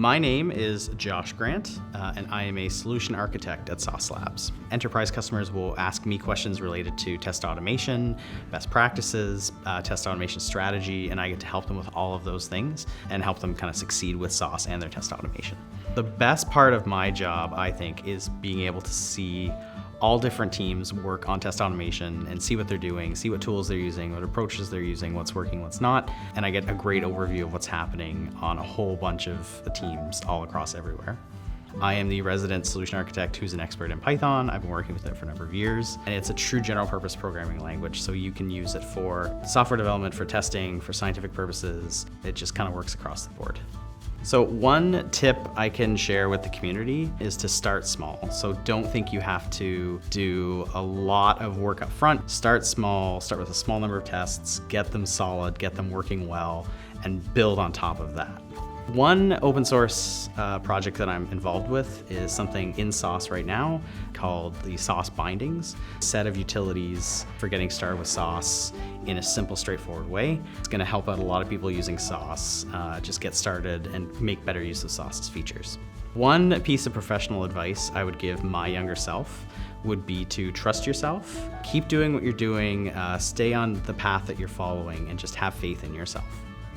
My name is Josh Grant, and I am a solution architect at Sauce Labs. Enterprise customers will ask me questions related to test automation, best practices, test automation strategy, and I get to help them with all of those things and help them kind of succeed with Sauce and their test automation. The best part of my job, I think, is being able to see all different teams work on test automation and see what they're doing, see what tools they're using, what approaches they're using, what's working, what's not, and I get a great overview of what's happening on a whole bunch of the teams all across everywhere. I am the resident solution architect who's an expert in Python. I've been working with it for a number of years, and it's a true general purpose programming language, so you can use it for software development, for testing, for scientific purposes. It just kind of works across the board. So one tip I can share with the community is to start small. So don't think you have to do a lot of work up front. Start small, start with a small number of tests, get them solid, get them working well, and build on top of that. One open source project that I'm involved with is something in Sauce right now called the Sauce Bindings, a set of utilities for getting started with Sauce in a simple, straightforward way. It's going to help out a lot of people using Sauce just get started and make better use of Sauce's features. One piece of professional advice I would give my younger self would be to trust yourself, keep doing what you're doing, stay on the path that you're following, and just have faith in yourself.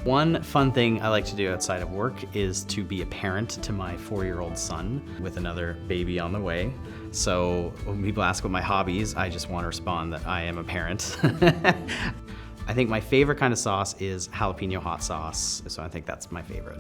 One fun thing I like to do outside of work is to be a parent to my 4-year-old son with another baby on the way. So when people ask what my hobby is, I just want to respond that I am a parent. I think my favorite kind of sauce is jalapeno hot sauce, so I think that's my favorite.